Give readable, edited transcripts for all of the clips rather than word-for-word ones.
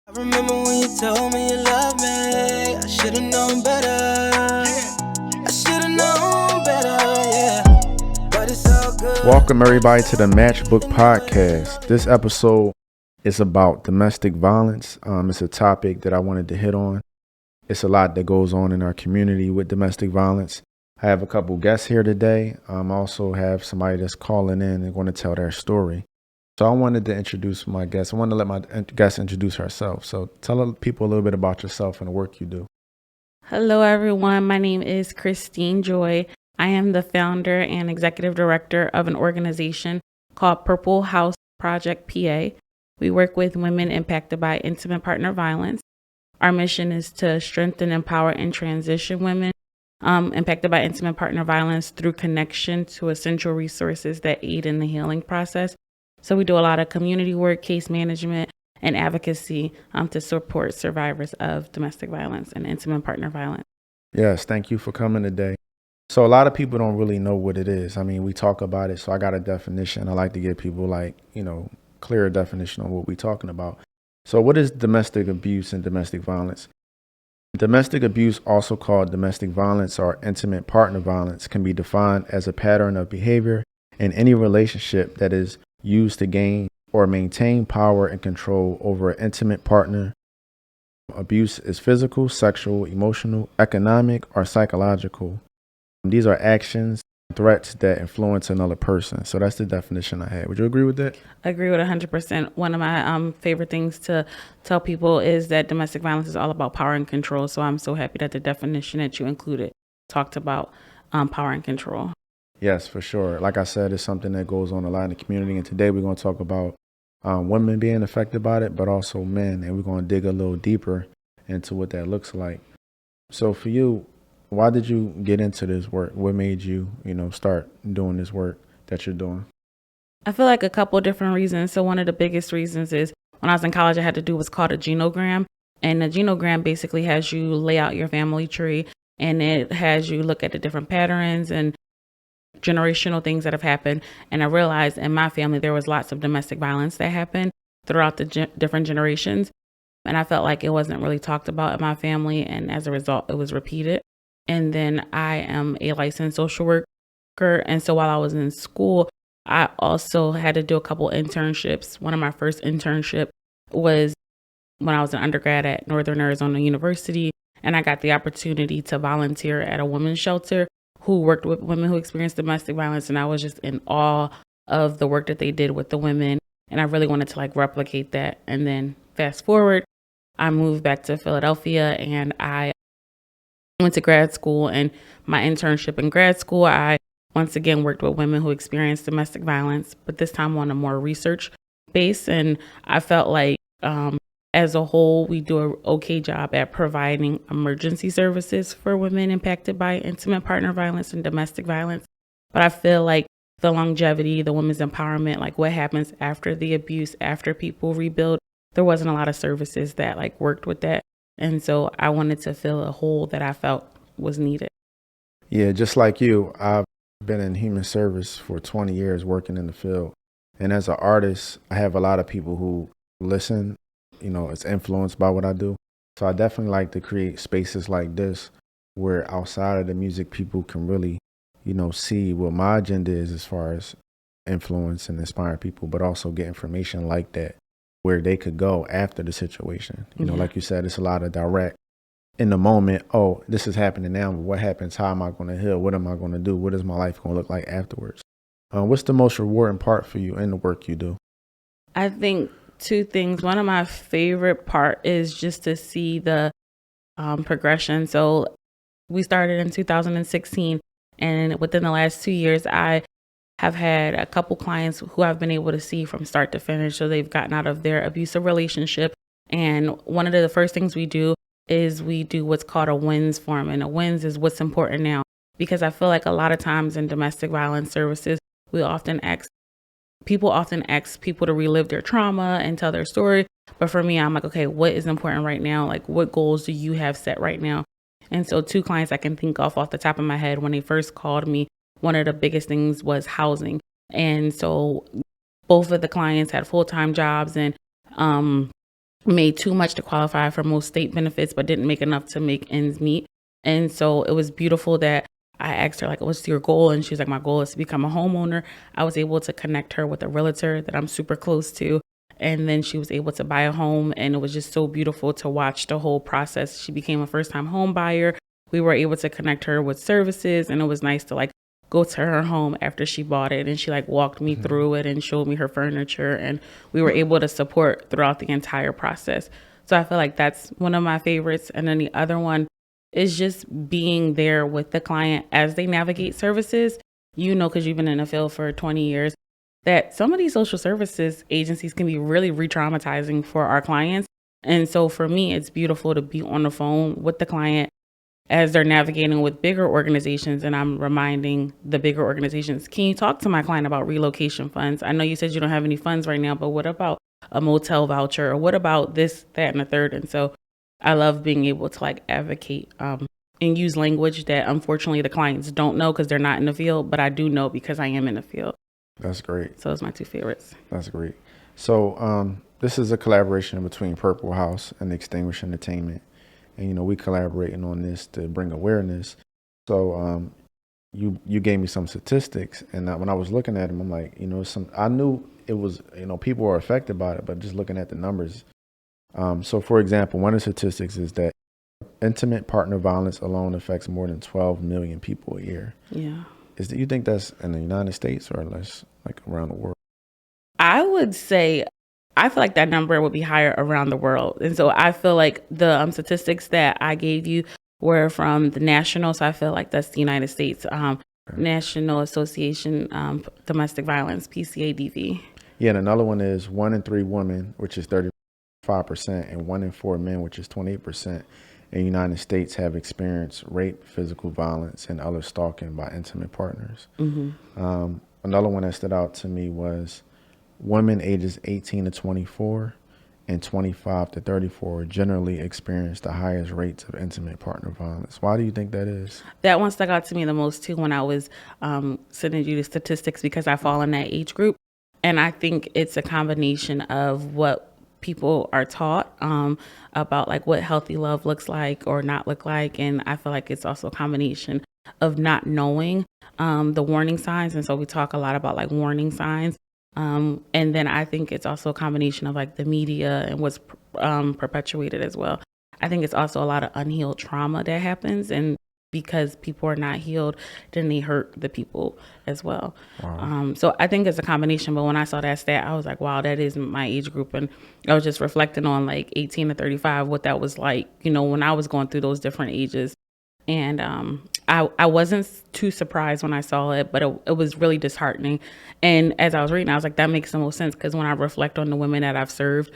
I remember when you told me you loved me. I should've known better. I should've known better, yeah. But it's all good. Welcome everybody to the Match Book Podcast. This episode is about domestic violence. It's a topic that I wanted to hit on. It's a lot that goes on in our community with domestic violence. I have a couple guests here today. I also have somebody that's calling in and going to tell their story. So I wanted to introduce my guest. I wanted to let my guest introduce herself. So tell people a little bit about yourself and the work you do. Hello, everyone. My name is Christine Joy. I am the founder and executive director of an organization called Purple House Project PA. We work with women impacted by intimate partner violence. Our mission is to strengthen, empower, and transition women impacted by intimate partner violence through connection to essential resources that aid in the healing process. So we do a lot of community work, case management, and advocacy to support survivors of domestic violence and intimate partner violence. Yes, thank you for coming today. So a lot of people don't really know what it is. I mean, we talk about it, so I got a definition. I like to give people clear definition on what we're talking about. So what is domestic abuse and domestic violence? Domestic abuse, also called domestic violence or intimate partner violence, can be defined as a pattern of behavior in any relationship that is used to gain or maintain power and control over an intimate partner. Abuse is physical, sexual, emotional, economic, or psychological. These are actions, threats that influence another person. So that's the definition I had. Would you agree with that? I agree with 100%. One of my favorite things to tell people is that domestic violence is all about power and control. So I'm so happy that the definition that you included talked about power and control. Yes, for sure. Like I said, it's something that goes on a lot in the community. And today we're going to talk about women being affected by it, but also men. And we're going to dig a little deeper into what that looks like. So for you, why did you get into this work? What made you, start doing this work that you're doing? I feel like a couple of different reasons. So one of the biggest reasons is when I was in college, I had to do what's called a genogram. And the genogram basically has you lay out your family tree, and it has you look at the different patterns and generational things that have happened. And I realized in my family, there was lots of domestic violence that happened throughout the different generations. And I felt like it wasn't really talked about in my family. And as a result, it was repeated. And then I am a licensed social worker. And so while I was in school, I also had to do a couple internships. One of my first internships was when I was an undergrad at Northern Arizona University. And I got the opportunity to volunteer at a women's shelter who worked with women who experienced domestic violence. And I was just in awe of the work that they did with the women. And I really wanted to replicate that. And then fast forward, I moved back to Philadelphia and I went to grad school. And my internship in grad school, I once again worked with women who experienced domestic violence, but this time on a more research base. And I felt like as a whole, we do an okay job at providing emergency services for women impacted by intimate partner violence and domestic violence. But I feel like the longevity, the women's empowerment, like what happens after the abuse, after people rebuild, there wasn't a lot of services that worked with that. And so I wanted to fill a hole that I felt was needed. Yeah, just like you, I've been in human service for 20 years working in the field. And as an artist, I have a lot of people who listen. It's influenced by what I do. So I definitely like to create spaces like this where outside of the music, people can really, see what my agenda is as far as influence and inspire people, but also get information like that where they could go after the situation. Like you said, it's a lot of direct in the moment. Oh, this is happening now. What happens? How am I going to heal? What am I going to do? What is my life going to look like afterwards? What's the most rewarding part for you in the work you do? I think two things. One of my favorite part is just to see the progression. So we started in 2016, and within the last 2 years, I have had a couple clients who I've been able to see from start to finish. So they've gotten out of their abusive relationship. And one of the first things we do is we do what's called a WINS form. And a WINS is what's important now. Because I feel like a lot of times in domestic violence services, people often ask people to relive their trauma and tell their story. But for me, I'm like, okay, what is important right now? What goals do you have set right now? And so 2 clients I can think of off the top of my head, when they first called me, one of the biggest things was housing. And so both of the clients had full-time jobs, and made too much to qualify for most state benefits, but didn't make enough to make ends meet. And so it was beautiful that I asked her, like, what's your goal? And she's like, my goal is to become a homeowner. I was able to connect her with a realtor that I'm super close to. And then she was able to buy a home. And it was just so beautiful to watch the whole process. She became a first-time home buyer. We were able to connect her with services. And it was nice to like go to her home after she bought it. And she like walked me through it and showed me her furniture. And we were able to support throughout the entire process. So I feel like that's one of my favorites. And then the other one is just being there with the client as they navigate services. You know, because you've been in the field for 20 years, that some of these social services agencies can be really re-traumatizing for our clients. And so for me, it's beautiful to be on the phone with the client as they're navigating with bigger organizations. And I'm reminding the bigger organizations, can you talk to my client about relocation funds? I know you said you don't have any funds right now, but what about a motel voucher? Or what about this, that, and the third? And so I love being able to like advocate and use language that unfortunately the clients don't know because they're not in the field, but I do know because I am in the field. That's great. So those are my two favorites. That's great. So this is a collaboration between Purple House and Extinguish Entertainment. And, you know, we collaborating on this to bring awareness. So you gave me some statistics. And when I was looking at them, I'm like, you know, I knew it was, you know, people were affected by it, but just looking at the numbers. So, for example, one of the statistics is that intimate partner violence alone affects more than 12 million people a year. Yeah. Do you think that's in the United States or less, like around the world? I would say, I feel like that number would be higher around the world. And so I feel like the statistics that I gave you were from the national. So I feel like that's the United States National Association Domestic Violence, PCADV. Yeah, and another one is 1 in 3 women, which is 35%, and 1 in 4 men, which is 28%. In the United States have experienced rape, physical violence, and other stalking by intimate partners. Mm-hmm. Another one that stood out to me was women ages 18 to 24 and 25 to 34 generally experience the highest rates of intimate partner violence. Why do you think that is? That one stuck out to me the most too when I was sending you the statistics because I fall in that age group. And I think it's a combination of what people are taught about like what healthy love looks like or not look like. And I feel like it's also a combination of not knowing the warning signs. And so we talk a lot about like warning signs. And then I think it's also a combination of like the media and what's perpetuated as well. I think it's also a lot of unhealed trauma that happens. And because people are not healed, then they hurt the people as well. Wow. So I think it's a combination. But when I saw that stat, I was like, wow, that is my age group. And I was just reflecting on like 18 to 35, what that was like, you know, when I was going through those different ages. And I wasn't too surprised when I saw it, but it was really disheartening. And as I was reading, I was like, that makes the most sense, because when I reflect on the women that I've served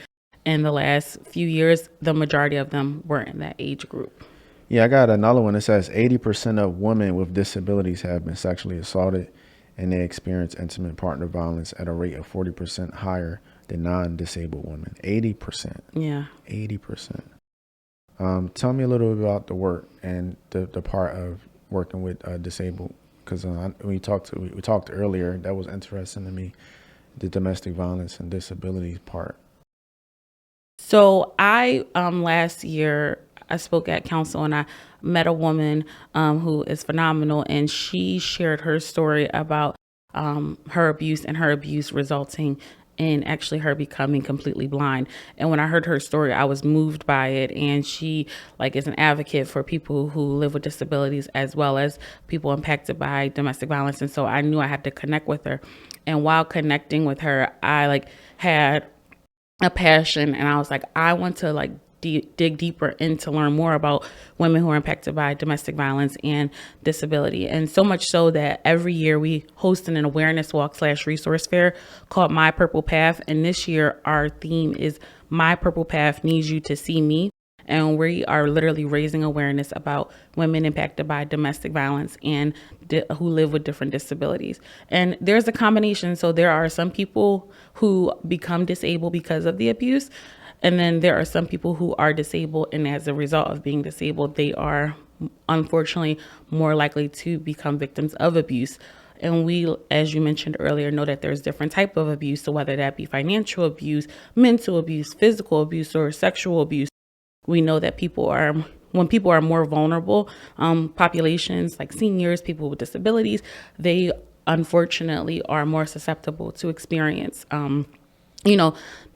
in the last few years, the majority of them were in that age group. Yeah, I got another one that says 80% of women with disabilities have been sexually assaulted, and they experience intimate partner violence at a rate of 40% higher than non-disabled women. 80%. Yeah. 80%. Tell me a little bit about the work and the part of working with disabled, because we talked earlier, that was interesting to me, the domestic violence and disabilities part. So I last year I spoke at council and I met a woman who is phenomenal, and she shared her story about her abuse and her abuse resulting in actually her becoming completely blind. And when I heard her story, I was moved by it. And she like is an advocate for people who live with disabilities as well as people impacted by domestic violence. And so I knew I had to connect with her. And while connecting with her, I like had a passion, and I was like, I want to like dig deeper in to learn more about women who are impacted by domestic violence and disability. And so much so that every year we host an awareness walk / resource fair called My Purple Path. And this year our theme is My Purple Path Needs You to See Me. And we are literally raising awareness about women impacted by domestic violence and who live with different disabilities. And there's a combination. So there are some people who become disabled because of the abuse. And then there are some people who are disabled, and as a result of being disabled, they are unfortunately more likely to become victims of abuse. And we, as you mentioned earlier, know that there's different type of abuse. So whether that be financial abuse, mental abuse, physical abuse, or sexual abuse, we know that when people are more vulnerable, populations like seniors, people with disabilities, they unfortunately are more susceptible to experience,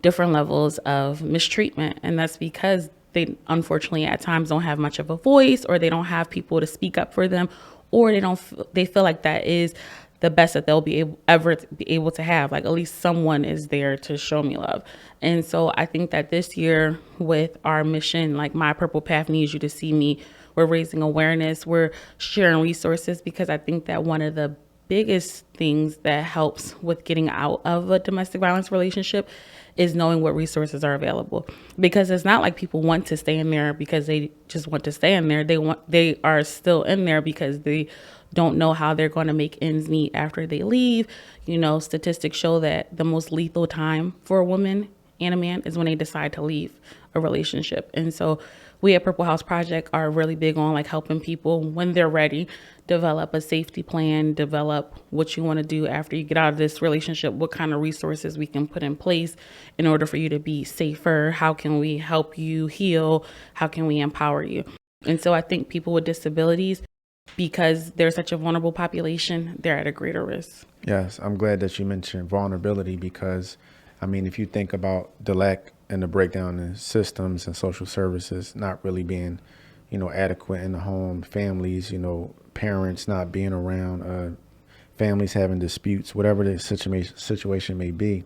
different levels of mistreatment. And that's because they unfortunately at times don't have much of a voice, or they don't have people to speak up for them, or they feel like that is the best that they'll ever be able to have. Like, at least someone is there to show me love. And so I think that this year with our mission, like My Purple Path Needs You to See Me, we're raising awareness, we're sharing resources, because I think that one of the biggest things that helps with getting out of a domestic violence relationship is knowing what resources are available. Because it's not like people want to stay in there because they just want to stay in there. They are still in there because they don't know how they're going to make ends meet after they leave. Statistics show that the most lethal time for a woman and a man is when they decide to leave a relationship. And so we at Purple House Project are really big on like helping people when they're ready, develop a safety plan, develop what you want to do after you get out of this relationship, what kind of resources we can put in place in order for you to be safer. How can we help you heal? How can we empower you? And so I think people with disabilities, because they're such a vulnerable population, they're at a greater risk. Yes, I'm glad that you mentioned vulnerability, because if you think about the lack and the breakdown in systems and social services not really being, adequate in the home, families, parents not being around, families having disputes, whatever the situation may be,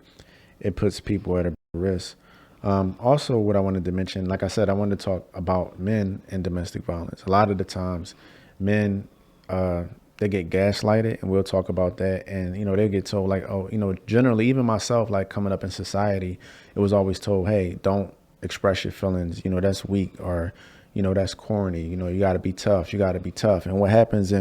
it puts people at a risk. Also, what I wanted to mention, like I said, I wanted to talk about men and domestic violence. A lot of the times, men, they get gaslighted, and we'll talk about that. And, they get told like, oh, generally, even myself, like coming up in society, it was always told, hey, don't express your feelings. That's weak, or, that's corny. You got to be tough. You got to be tough. And what happens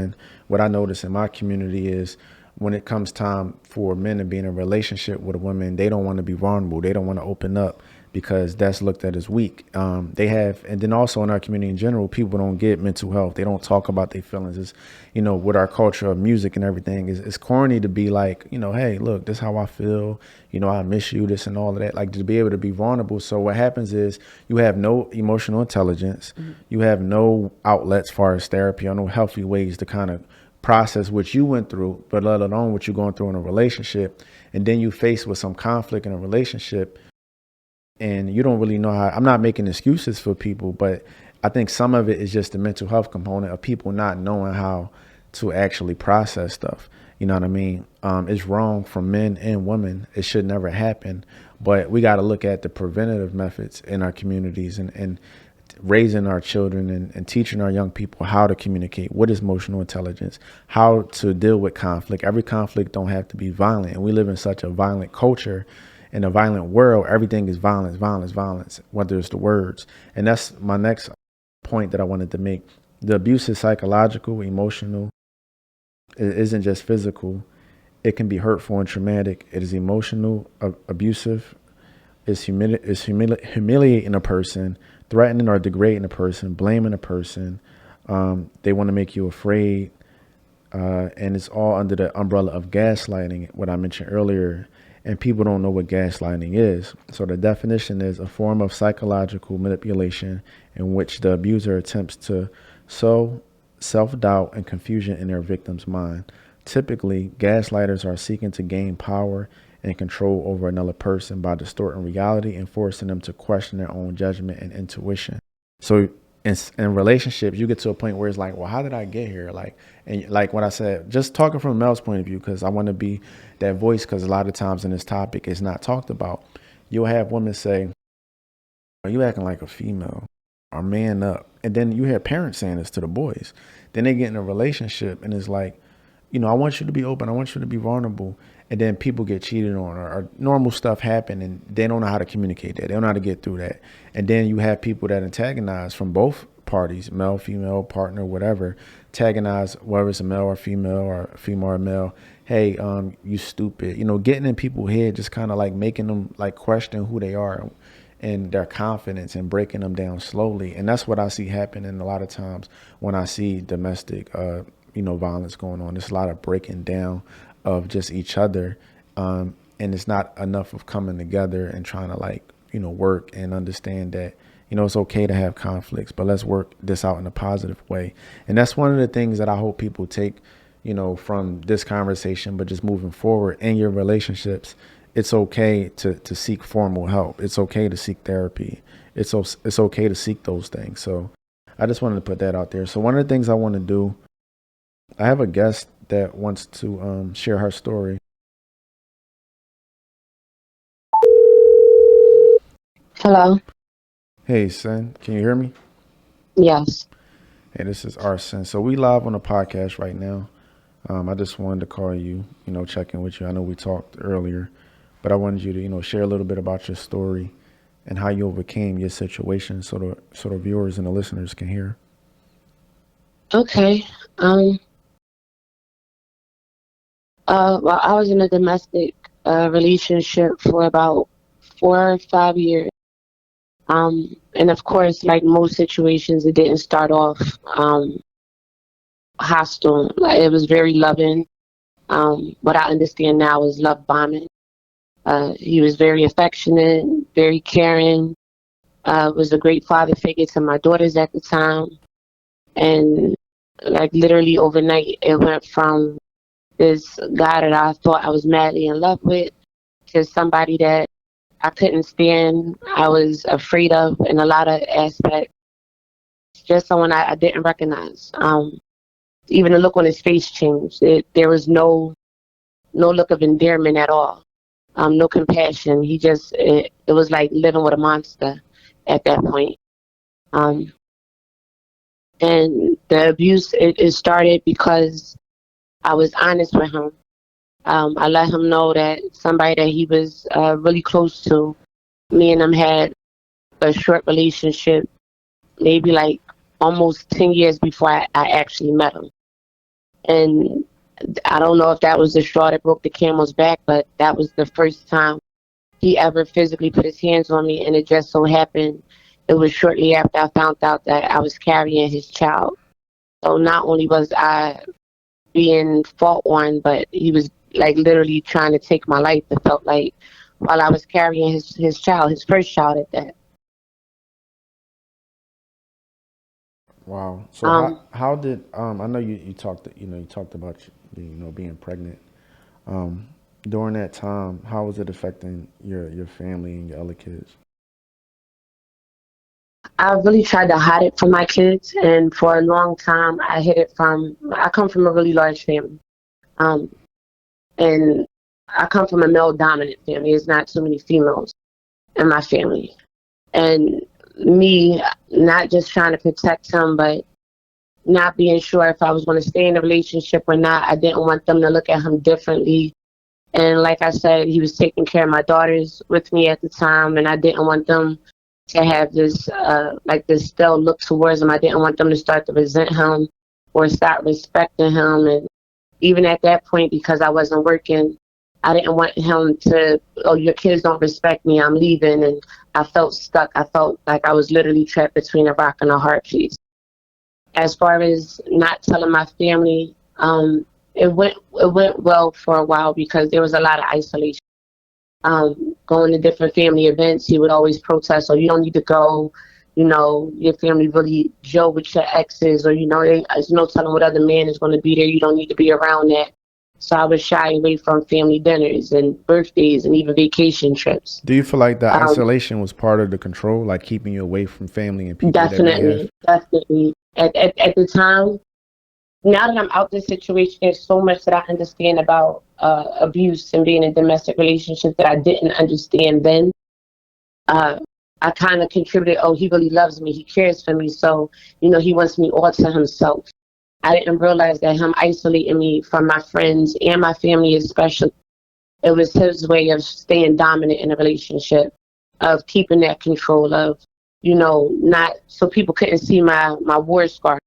what I notice in my community is when it comes time for men to be in a relationship with a woman, they don't want to be vulnerable. They don't want to open up, because that's looked at as weak. And then also in our community in general, people don't get mental health. They don't talk about their feelings. It's, with our culture of music and everything, it's corny to be like, hey, look, this is how I feel. I miss you, this and all of that. Like, to be able to be vulnerable. So what happens is you have no emotional intelligence. Mm-hmm. You have no outlets as far as therapy, or no healthy ways to kind of process what you went through, but let alone what you're going through in a relationship. And then you face with some conflict in a relationship, and you don't really know how. I'm not making excuses for people, but I think some of it is just the mental health component of people not knowing how to actually process stuff. You know what I mean? It's wrong for men and women. It should never happen. But we got to look at the preventative methods in our communities, and raising our children and teaching our young people how to communicate, what is emotional intelligence, how to deal with conflict. Every conflict don't have to be violent. And we live in such a violent culture. In a violent world, everything is violence, violence, violence, whether it's the words. And that's my next point that I wanted to make. The abuse is psychological, emotional. It isn't just physical. It can be hurtful and traumatic. It is emotional, abusive. It's humiliating a person, threatening or degrading a person, blaming a person. They want to make you afraid. And it's all under the umbrella of gaslighting, what I mentioned earlier. And people don't know what gaslighting is. So the definition is a form of psychological manipulation in which the abuser attempts to sow self-doubt and confusion in their victim's mind. Typically, gaslighters are seeking to gain power and control over another person by distorting reality and forcing them to question their own judgment and intuition. So in relationships, you get to a point where it's like, well, how did I get here? And what I said, just talking from a male's point of view, because I want to be that voice, because a lot of times in this topic, it's not talked about. You'll have women say, are you acting like a female? Or man up. And then you hear parents saying this to the boys. Then they get in a relationship, and it's like, I want you to be open. I want you to be vulnerable. And then people get cheated on, or normal stuff happen, and they don't know how to communicate that. They don't know how to get through that. And then you have people that antagonize from both parties, male, female, partner, whatever, antagonize whether it's a male or female or male. Hey, you stupid. Getting in people's head, just kind of like making them like question who they are and their confidence, and breaking them down slowly. And that's what I see happening a lot of times when I see domestic violence going on. There's a lot of breaking down of just each other. And it's not enough of coming together and trying to work and understand that, it's okay to have conflicts, but let's work this out in a positive way. And that's one of the things that I hope people take, from this conversation, but just moving forward in your relationships. It's okay to seek formal help. It's okay to seek therapy. It's okay to seek those things. So I just wanted to put that out there. So one of the things I want to do, I have a guest that wants to share her story. Hello. Hey, son, can you hear me? Yes. Hey, this is ARSIN. So we live on a podcast right now. I just wanted to call you, check in with you. I know we talked earlier, but I wanted you to, share a little bit about your story and how you overcame your situation so the viewers and the listeners can hear. Okay. Well, I was in a domestic relationship for about 4 or 5 years. And of course, like most situations, it didn't start off hostile. Like, it was very loving. What I understand now is love bombing. He was very affectionate, very caring, was a great father figure to my daughters at the time. And like literally overnight, it went from this guy that I thought I was madly in love with to somebody that I couldn't stand. I was afraid of in a lot of aspects. Just someone I didn't recognize. Even the look on his face changed. There was no look of endearment at all. No compassion. It was like living with a monster at that point. And the abuse, it started because I was honest with him. I let him know that somebody that he was really close to, me and him had a short relationship, maybe like almost 10 years before I actually met him. And I don't know if that was the straw that broke the camel's back, but that was the first time he ever physically put his hands on me. And it just so happened it was shortly after I found out that I was carrying his child. So not only was I being fought on, but he was like literally trying to take my life. It felt like while I was carrying his child, his first child at that. Wow. So how did I know you talked about being pregnant. During that time, how was it affecting your family and your other kids? I really tried to hide it from my kids, and for a long time I hid it I come from a really large family. And I come from a male dominant family. There's not too many females in my family. And me not just trying to protect him, but not being sure if I was going to stay in a relationship or not. I didn't want them to look at him differently. And like I said, he was taking care of my daughters with me at the time, and I didn't want them to have this this still look towards him. I didn't want them to start to resent him or start respecting him. And even at that point, because I wasn't working, I didn't want him to, oh, your kids don't respect me, I'm leaving. And I felt stuck. I felt like I was literally trapped between a rock and a hard place. As far as not telling my family, it went well for a while because there was a lot of isolation. Going to different family events, he would always protest, "Oh, you don't need to go. Your family really joke with your exes, or there's no telling what other man is going to be there. You don't need to be around that." So I was shy away from family dinners and birthdays and even vacation trips. Do you feel like the isolation was part of the control, like keeping you away from family and people? Definitely. At the time, now that I'm out this situation, there's so much that I understand about abuse and being in domestic relationships that I didn't understand then. I kind of contributed, oh, he really loves me, he cares for me, so, he wants me all to himself. I didn't realize that him isolating me from my friends and my family especially, it was his way of staying dominant in a relationship, of keeping that control of, not so people couldn't see my war scar.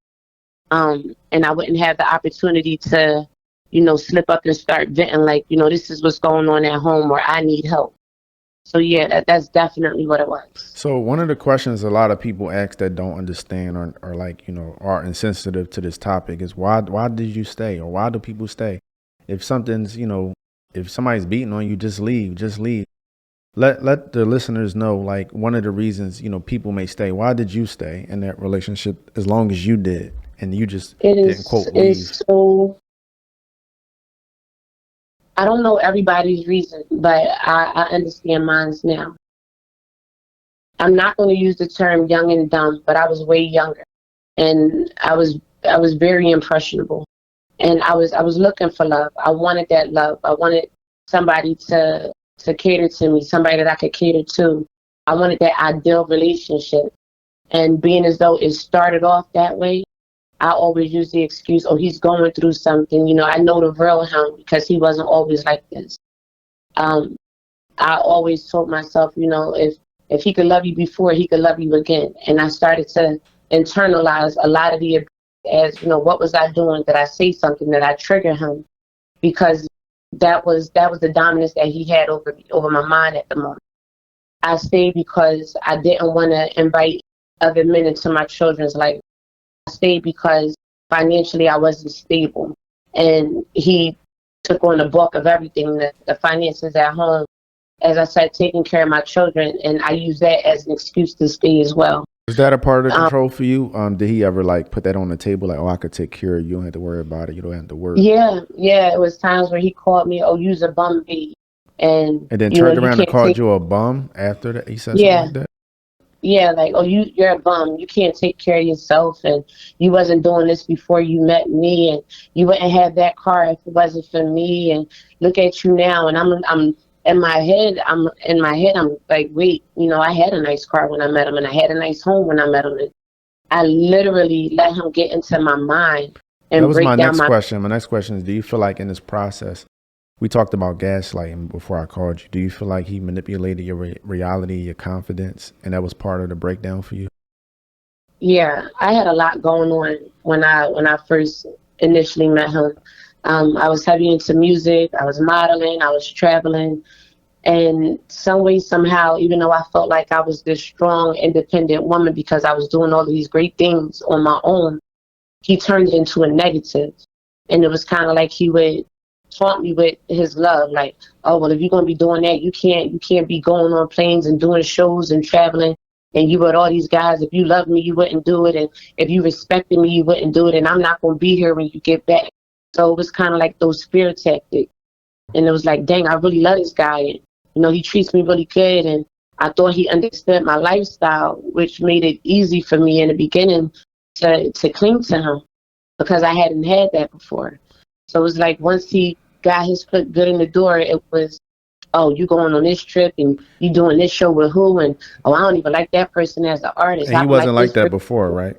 And I wouldn't have the opportunity to, slip up and start venting like, this is what's going on at home or I need help. So yeah, that's definitely what it was. So one of the questions a lot of people ask that don't understand or like, are insensitive to this topic is why did you stay, or why do people stay? If something's, if somebody's beating on you, just leave, just leave. Let the listeners know, like, one of the reasons, people may stay. Why did you stay in that relationship as long as you did, and you just didn't quote leave? So I don't know everybody's reason, but I understand mine's now. I'm not going to use the term young and dumb, but I was way younger, and I was very impressionable, and I was looking for love. I wanted that love. I wanted somebody to cater to me, somebody that I could cater to. I wanted that ideal relationship, and being as though it started off that way, I always use the excuse, oh, he's going through something. I know the real him because he wasn't always like this. I always told myself, if he could love you before, he could love you again. And I started to internalize a lot of the abuse as, what was I doing? Did I say something? Did I trigger him? Because that was the dominance that he had over my mind at the moment. I stayed because I didn't want to invite other men into my children's life. I stayed because financially I wasn't stable, and he took on the bulk of everything, the finances at home. As I said, taking care of my children, and I use that as an excuse to stay as well. Was that a part of the control for you? Did he ever put that on the table, like, oh, I could take care of you, you don't have to worry about it, you don't have to work? Yeah, it was times where he called me, oh, you's a bum bee. And then turned around and called you a bum after that? He said something like that? Yeah, like, oh, you're a bum. You can't take care of yourself, and you wasn't doing this before you met me, and you wouldn't have that car if it wasn't for me, and look at you now. And I'm in my head, I'm like, wait, I had a nice car when I met him, and I had a nice home when I met him. And I literally let him get into my mind and break down my next question. My next question is, do you feel like in this process, we talked about gaslighting before I called you, do you feel like he manipulated your reality, your confidence, and that was part of the breakdown for you? Yeah, I had a lot going on when I first initially met him. I was heavy into music. I was modeling. I was traveling. And some way, somehow, even though I felt like I was this strong, independent woman because I was doing all of these great things on my own, he turned it into a negative. And it was kind of like he would taunt me with his love. Like, oh, well, if you're going to be doing that, you can't be going on planes and doing shows and traveling. And you with all these guys, if you loved me, you wouldn't do it. And if you respected me, you wouldn't do it. And I'm not going to be here when you get back. So it was kind of like those fear tactics. And it was like, dang, I really love this guy. And, he treats me really good. And I thought he understood my lifestyle, which made it easy for me in the beginning to cling to him because I hadn't had that before. So it was like once he got his foot good in the door, it was, oh, you going on this trip and you doing this show with who? And, oh, I don't even like that person as an artist. And he wasn't like that before, right?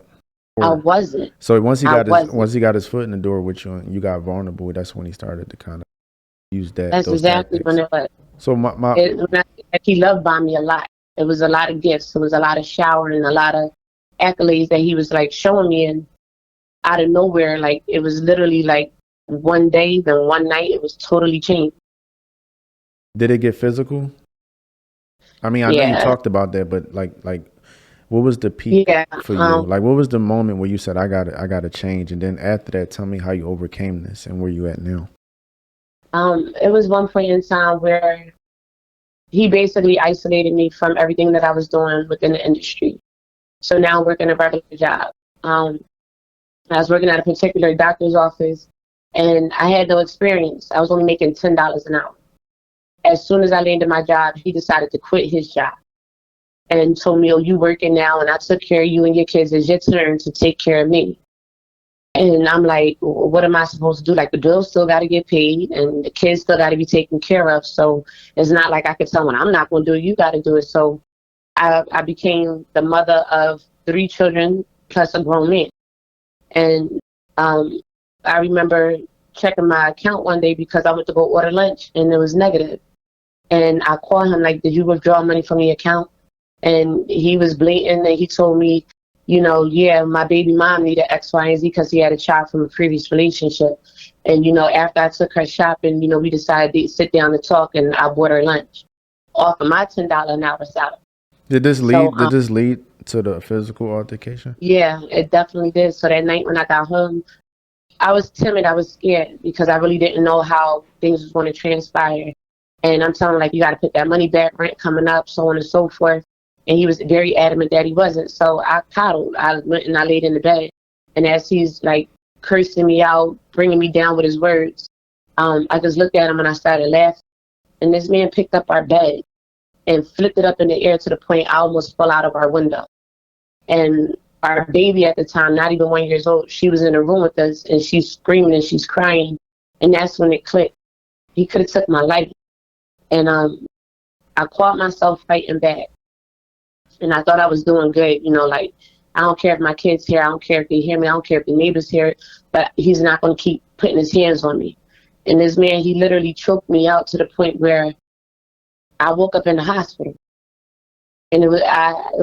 I wasn't. So once he got his foot in the door with you and you got vulnerable, that's when he started to kind of use that. That's exactly when it was. So he loved by me a lot. It was a lot of gifts. It was a lot of showering, a lot of accolades that he was showing me, and out of nowhere, it was literally one day, then one night, it was totally changed. Did it get physical? I mean, I know you talked about that, but what was the peak for you? What was the moment where you said, I gotta change? And then after that, tell me how you overcame this and where you at now. It was one point in time where he basically isolated me from everything that I was doing within the industry. So now I'm working a regular job. I was working at a particular doctor's office, and I had no experience. I was only making $10 an hour. As soon as I landed my job, he decided to quit his job and told me, oh, you working now, and I took care of you and your kids. It's your turn to take care of me. And I'm like, well, what am I supposed to do? The bills still got to get paid, and the kids still got to be taken care of. So it's not like I could tell when I'm not going to do it, you got to do it. So I became the mother of 3 children plus a grown man. And I remember checking my account one day because I went to go order lunch, and it was negative. And I called him, did you withdraw money from the account? And he was blatant, and he told me, my baby mom needed X, Y, and Z because he had a child from a previous relationship. And, after I took her shopping, we decided to sit down and talk, and I bought her lunch. off of my $10 an hour salary. Did this So lead to the physical altercation? yeah, it definitely did. So that night when I got home, I was timid. I was scared because I really didn't know how things was going to transpire. And I'm telling him, like, you got to put that money back, rent coming up, so on and so forth. And he was very adamant that he wasn't. So I coddled. I went and I laid in the bed. And as he's like cursing me out, bringing me down with his words, I just looked at him and I started laughing. And this man picked up our bed and flipped it up in the air to the point I almost fell out of our window. And our baby at the time, not even 1 year old, she was in the room with us and she's screaming and she's crying. And that's when it clicked. He could have took my life. And I caught myself fighting back. And I thought I was doing good, you know, like, I don't care if my kids here, I don't care if they hear me, I don't care if the neighbors hear it, but he's not going to keep putting his hands on me. And this man, he literally choked me out to the point where I woke up in the hospital. And it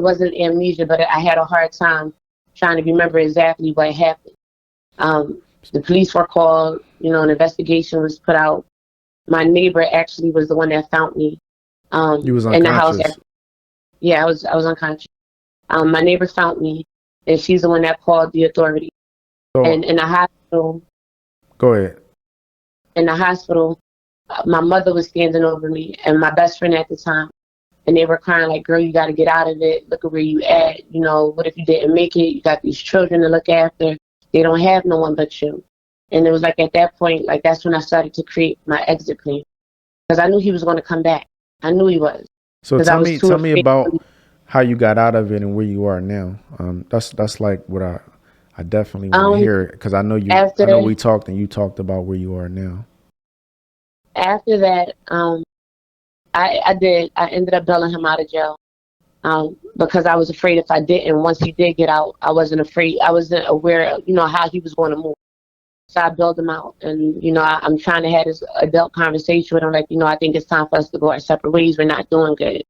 wasn't amnesia, but I had a hard time trying to remember exactly what happened. The police were called, you know, an investigation was put out. My neighbor actually was the one that found me. You was in the house. unconscious. Yeah, I was unconscious. My neighbor found me, and she's the one that called the authority. So, And in the hospital, go ahead. in the hospital, my mother was standing over me and my best friend at the time. And they were crying like, girl, you got to get out of it. Look at where you at. You know, what if you didn't make it? You got these children to look after. They don't have no one but you. And it was like at that point, like that's when I started to create my exit plan. Because I knew he was going to come back. I knew he was. So tell me about how you got out of it and where you are now. That's like what I definitely want to hear, because I know we talked and you talked about where you are now. After that, I ended up bailing him out of jail because I was afraid if I didn't, once he did get out, I wasn't afraid. I wasn't aware of, you know, how he was going to move. So I bailed him out. And, you know, I'm trying to have this adult conversation with him, like, you know, I think it's time for us to go our separate ways. We're not doing good.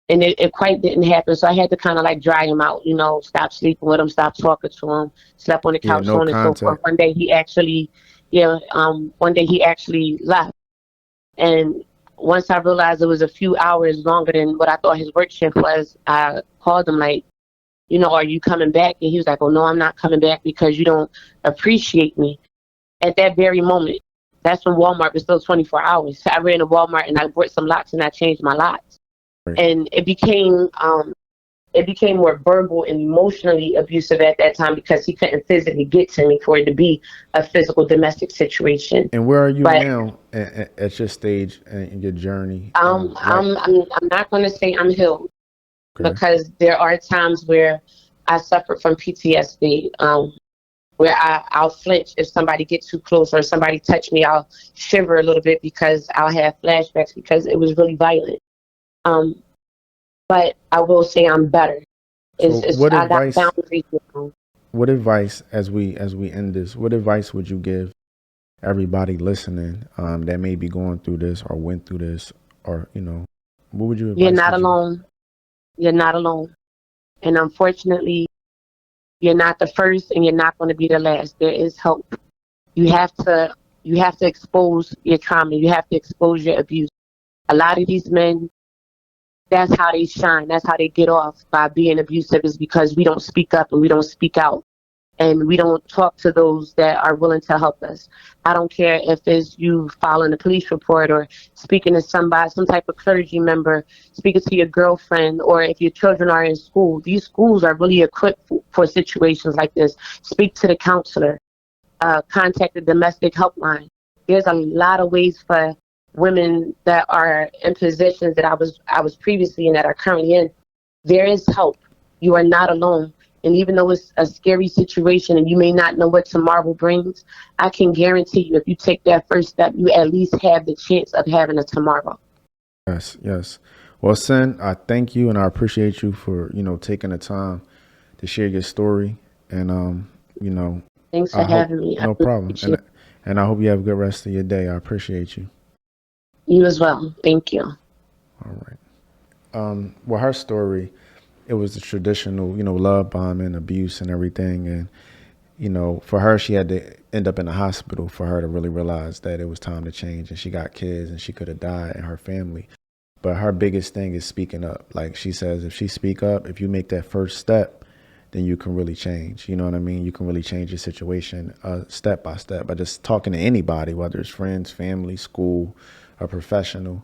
And it quite didn't happen. So I had to kind of like drag him out, you know, stop sleeping with him, stop talking to him, slept on the couch, so on and so forth. One day he actually left. And once I realized it was a few hours longer than what I thought his work shift was, I called him like, you know, are you coming back? And he was like, oh, no, I'm not coming back because you don't appreciate me. At that very moment, that's when Walmart was still 24 hours. I ran to Walmart and I bought some locks and I changed my locks. Right. And it became more verbal and emotionally abusive at that time because he couldn't physically get to me for it to be a physical domestic situation. And where are you now at your stage in your journry? I'm not going to say I'm healed, okay, because there are times where I suffer from PTSD, where I'll flinch if somebody gets too close or somebody touch me. I'll shiver a little bit because I'll have flashbacks because it was really violent. But I will say I'm better. What advice, as we end this, what advice would you give everybody listening that may be going through this or went through this, or, you know, what would you advise? You're not alone. You're not alone. And unfortunately, you're not the first and you're not going to be the last. There is help. You have to expose your trauma. You have to expose your abuse. A lot of these men, that's how they shine. That's how they get off by being abusive, is because we don't speak up and we don't speak out. And we don't talk to those that are willing to help us. I don't care if it's you filing a police report or speaking to somebody, some type of clergy member, speaking to your girlfriend, or if your children are in school. These schools are really equipped for situations like this. Speak to the counselor, contact the domestic helpline. There's a lot of ways for women that are in positions that I was previously in, that are currently in. There is help. You are not alone. And even though it's a scary situation and you may not know what tomorrow brings, I can guarantee you if you take that first step, you at least have the chance of having a tomorrow. Yes. Well, Sin, I thank you and I appreciate you for, you know, taking the time to share your story. And, you know, thanks for having me. No problem. And I hope you have a good rest of your day. I appreciate you. You as well. Thank you. All right. Well, her story, it was the traditional, you know, love bombing, abuse and everything. And, you know, for her, she had to end up in the hospital for her to really realize that it was time to change. And she got kids and she could have died and her family. But her biggest thing is speaking up. Like she says, if she speak up, if you make that first step, then you can really change. You know what I mean? You can really change your situation step by step by just talking to anybody, whether it's friends, family, school, a professional.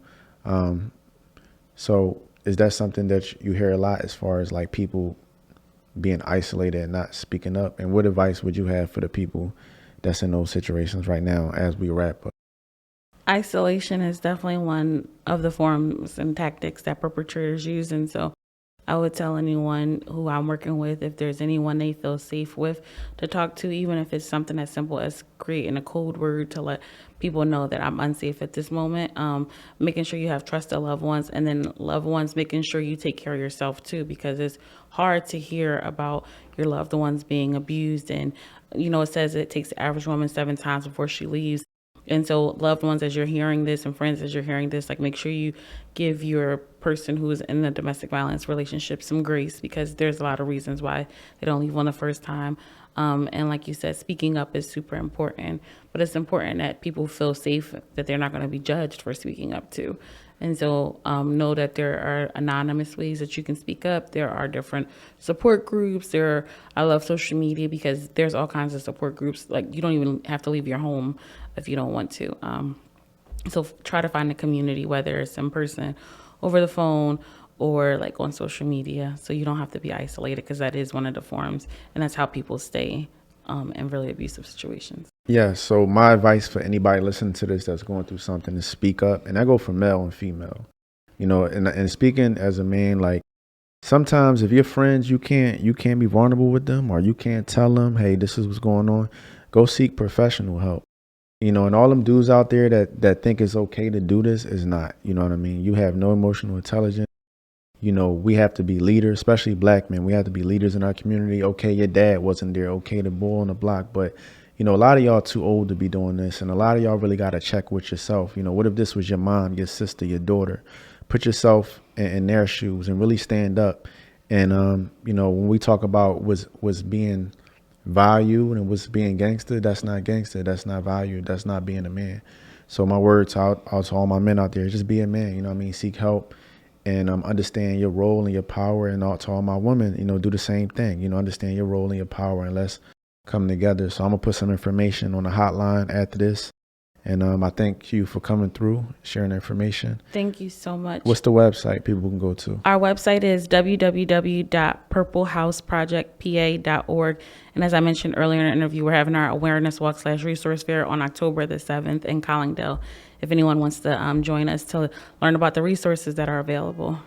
So is that something that you hear a lot as far as like people being isolated and not speaking up? And what advice would you have for the people that's in those situations right now as we wrap up? Isolation is definitely one of the forms and tactics that perpetrators use. And so I would tell anyone who I'm working with, if there's anyone they feel safe with to talk to, even if it's something as simple as creating a code word to let people know that I'm unsafe at this moment, making sure you have trusted loved ones, and then loved ones making sure you take care of yourself too, because it's hard to hear about your loved ones being abused. And, it says it takes the average woman 7 times before she leaves. And so loved ones, as you're hearing this, and friends, as you're hearing this, like, make sure you give your person who is in a domestic violence relationship some grace, because there's a lot of reasons why they don't leave on the first time. And like you said, speaking up is super important, but it's important that people feel safe, that they're not going to be judged for speaking up too. And so know that there are anonymous ways that you can speak up. There are different support groups. I love social media because there's all kinds of support groups. Like, you don't even have to leave your home if you don't want to. So try to find a community, whether it's in person, over the phone, or like on social media, so you don't have to be isolated, because that is one of the forms, and that's how people stay in really abusive situations. Yeah, so my advice for anybody listening to this that's going through something is speak up. And I go for male and female. And speaking as a man, like, sometimes if you're friends, you can't be vulnerable with them, or you can't tell them, hey, this is what's going on. Go seek professional help. And all them dudes out there that think it's okay to do this is not. You know what I mean? You have no emotional intelligence. We have to be leaders, especially black men. We have to be leaders in our community. Okay, your dad wasn't there. Okay, the boy on the block. But, a lot of y'all too old to be doing this. And a lot of y'all really got to check with yourself. What if this was your mom, your sister, your daughter? Put yourself in their shoes and really stand up. And, when we talk about was being valued and what's being gangster, that's not gangster. That's not valued. That's not being a man. So my words out to all my men out there, just be a man. Seek help. And understand your role and your power. And to all my women, do the same thing. Understand your role and your power, and let's come together. So I'm going to put some information on the hotline after this. And I thank you for coming through, sharing the information. Thank you so much. What's the website people can go to? Our website is www.purplehouseprojectpa.org. And as I mentioned earlier in the interview, we're having our awareness walk / resource fair on October the 7th in Collingdale, if anyone wants to join us to learn about the resources that are available.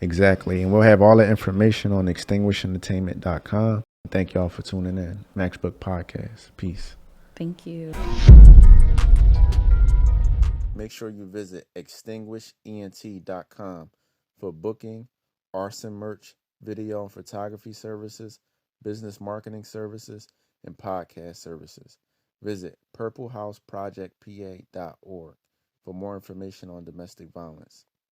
Exactly. And we'll have all the information on extinguishentertainment.com. Thank y'all for tuning in. Match Book Podcast. Peace. Thank you. Make sure you visit extinguishent.com for booking, ARSIN merch, video and photography services, business marketing services, and podcast services. Visit purplehouseprojectpa.org for more information on domestic violence.